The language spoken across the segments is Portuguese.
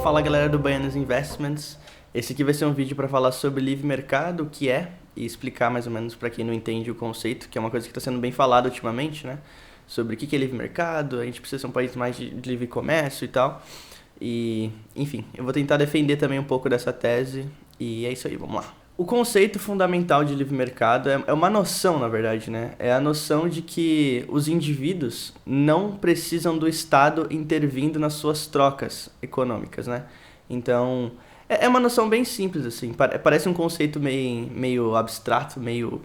Fala galera do Baianos Investments, esse aqui vai ser um vídeo para falar sobre livre mercado, o que é, e explicar mais ou menos para quem não entende o conceito, que é uma coisa que está sendo bem falada ultimamente, né? Sobre o que é livre mercado, a gente precisa ser um país mais de livre comércio e tal. E, enfim, eu vou tentar defender também um pouco dessa tese, e é isso aí, vamos lá. O conceito fundamental de livre mercado é uma noção, na verdade, né? É a noção de que os indivíduos não precisam do Estado intervindo nas suas trocas econômicas, né? Então, é uma noção bem simples, assim. Parece um conceito meio abstrato, meio,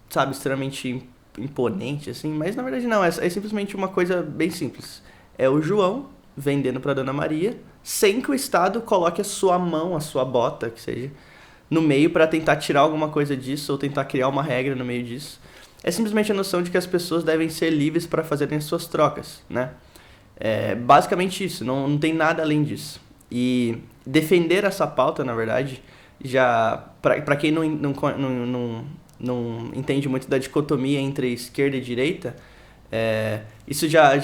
sabe, extremamente imponente, assim. Mas, na verdade, não. É simplesmente uma coisa bem simples. É o João vendendo para Dona Maria, sem que o Estado coloque a sua mão, a sua bota, que seja, no meio para tentar tirar alguma coisa disso ou tentar criar uma regra no meio disso. É simplesmente a noção de que as pessoas devem ser livres para fazerem as suas trocas, né? É basicamente isso, não tem nada além disso. E defender essa pauta, na verdade, já para quem não entende muito da dicotomia entre esquerda e direita, isso já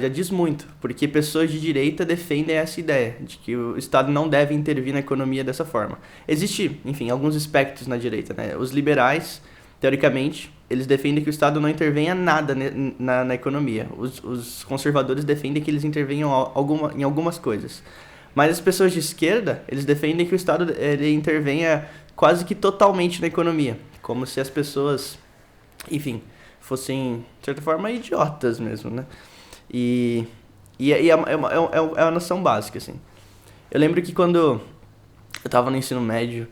diz muito, porque pessoas de direita defendem essa ideia de que o Estado não deve intervir na economia dessa forma. Existe, enfim, alguns espectros na direita, né? Os liberais, teoricamente, eles defendem que o Estado não intervenha nada na economia. Os conservadores defendem que eles intervenham em algumas coisas. Mas as pessoas de esquerda, eles defendem que o Estado ele intervenha quase que totalmente na economia, como se as pessoas, enfim, fossem, de certa forma, idiotas mesmo, né? E é uma noção básica, assim. Eu lembro que quando eu tava no ensino médio,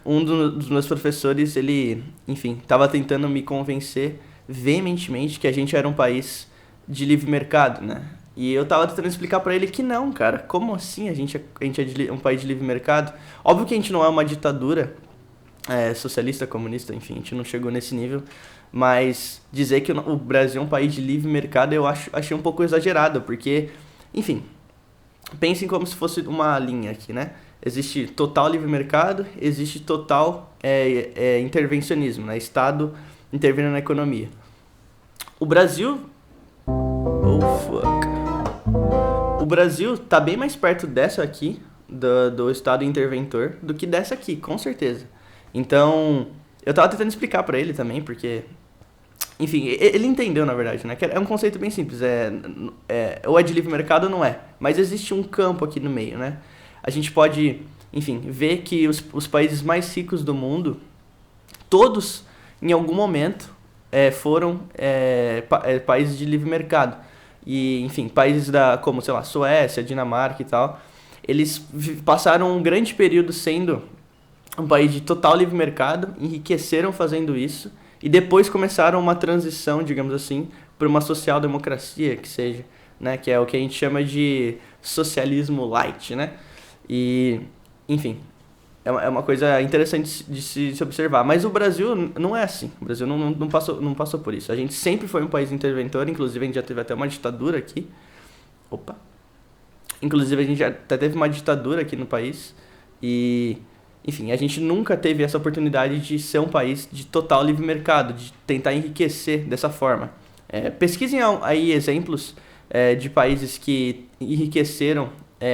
um dos meus professores, ele, enfim, tava tentando me convencer veementemente que a gente era um país de livre mercado, né? E eu tava tentando explicar pra ele que não, cara. Como assim a gente é um país de livre mercado? Óbvio que a gente não é uma ditadura socialista, comunista, enfim, a gente não chegou nesse nível. Mas dizer que o Brasil é um país de livre mercado eu achei um pouco exagerado, porque, enfim, pensem como se fosse uma linha aqui, né? Existe total livre mercado, existe total intervencionismo, né? Estado intervindo na economia. O Brasil... Oh, fuck. O Brasil tá bem mais perto dessa aqui, do Estado interventor, do que dessa aqui, com certeza. Então, eu tava tentando explicar pra ele também, porque... Enfim, ele entendeu, na verdade, né? Que é um conceito bem simples. Ou é de livre mercado ou não é. Mas existe um campo aqui no meio, né? A gente pode, enfim, ver que os países mais ricos do mundo, todos, em algum momento, foram países de livre mercado. E, enfim, países como, sei lá, Suécia, Dinamarca e tal, eles passaram um grande período sendo um país de total livre mercado, enriqueceram fazendo isso, e depois começaram uma transição, digamos assim, para uma social-democracia, que seja, né? Que é o que a gente chama de socialismo light, né? E, enfim, é uma coisa interessante de se observar. Mas o Brasil não é assim. O Brasil não passou por isso. A gente sempre foi um país interventor, inclusive a gente já teve até uma ditadura aqui. Opa! Inclusive a gente já até teve uma ditadura aqui no país. E... Enfim, a gente nunca teve essa oportunidade de ser um país de total livre mercado, de tentar enriquecer dessa forma. Pesquisem aí exemplos de países que enriqueceram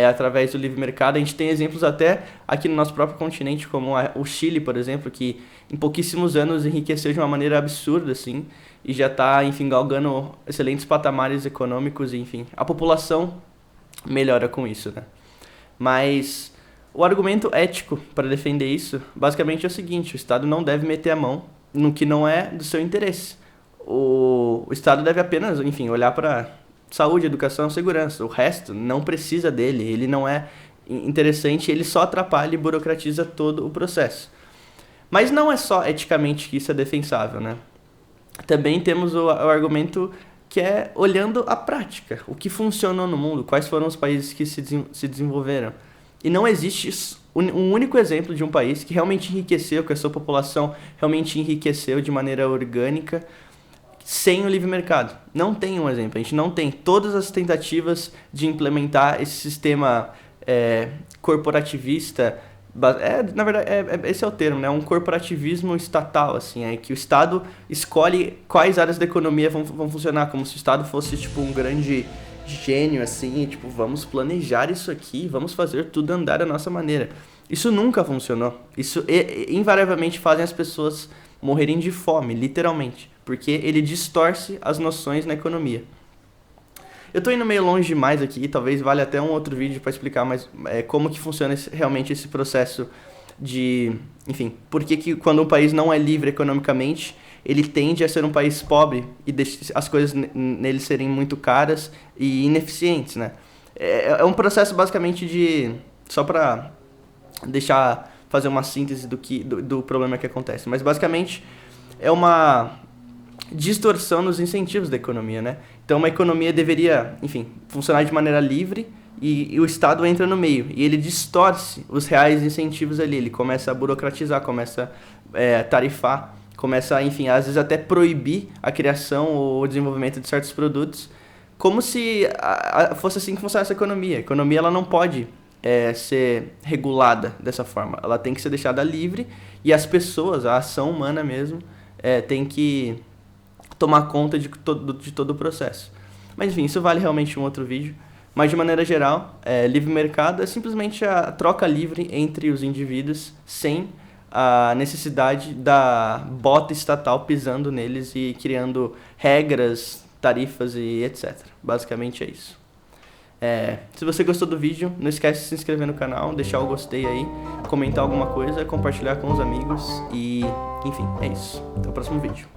através do livre mercado. A gente tem exemplos até aqui no nosso próprio continente, como o Chile, por exemplo, que em pouquíssimos anos enriqueceu de uma maneira absurda, assim, e já está, enfim, galgando excelentes patamares econômicos, enfim. A população melhora com isso, né? Mas... o argumento ético para defender isso, basicamente é o seguinte: o Estado não deve meter a mão no que não é do seu interesse. O Estado deve apenas, enfim, olhar para saúde, educação, segurança. O resto não precisa dele, ele não é interessante, ele só atrapalha e burocratiza todo o processo. Mas não é só eticamente que isso é defensável, né? Também temos o argumento que é olhando a prática, o que funcionou no mundo, quais foram os países que se desenvolveram. E não existe um único exemplo de um país que realmente enriqueceu, que a sua população realmente enriqueceu de maneira orgânica, sem o livre mercado. Não tem um exemplo. A gente não tem todas as tentativas de implementar esse sistema corporativista. Na verdade, esse é o termo, né? Um corporativismo estatal, assim, que o Estado escolhe quais áreas da economia vão funcionar, como se o Estado fosse tipo um grande gênio, assim, e, tipo, vamos planejar isso aqui, vamos fazer tudo andar da nossa maneira. Isso nunca funcionou. Isso invariavelmente fazem as pessoas morrerem de fome, literalmente, porque ele distorce as noções na economia. Eu tô indo meio longe demais aqui, talvez valha até um outro vídeo para explicar mais como que funciona realmente esse processo de... Enfim, por que quando um país não é livre economicamente, ele tende a ser um país pobre e as coisas nele serem muito caras e ineficientes, né? É um processo basicamente de... Só para fazer uma síntese do problema que acontece. Mas basicamente é uma distorção nos incentivos da economia, né? Então uma economia deveria, enfim, funcionar de maneira livre e o Estado entra no meio e ele distorce os reais incentivos ali, ele começa a burocratizar, começa a tarifar, começa, enfim, às vezes até proibir a criação ou o desenvolvimento de certos produtos, como se fosse assim que funcionasse a economia. A economia ela não pode ser regulada dessa forma, ela tem que ser deixada livre e as pessoas, a ação humana mesmo, tem que tomar conta de todo o processo. Mas enfim, isso vale realmente um outro vídeo. Mas de maneira geral, livre mercado é simplesmente a troca livre entre os indivíduos sem a necessidade da bota estatal pisando neles e criando regras, tarifas e etc. Basicamente é isso. Se você gostou do vídeo, não esquece de se inscrever no canal, deixar o gostei aí, comentar alguma coisa, compartilhar com os amigos e, enfim, é isso. Até o próximo vídeo.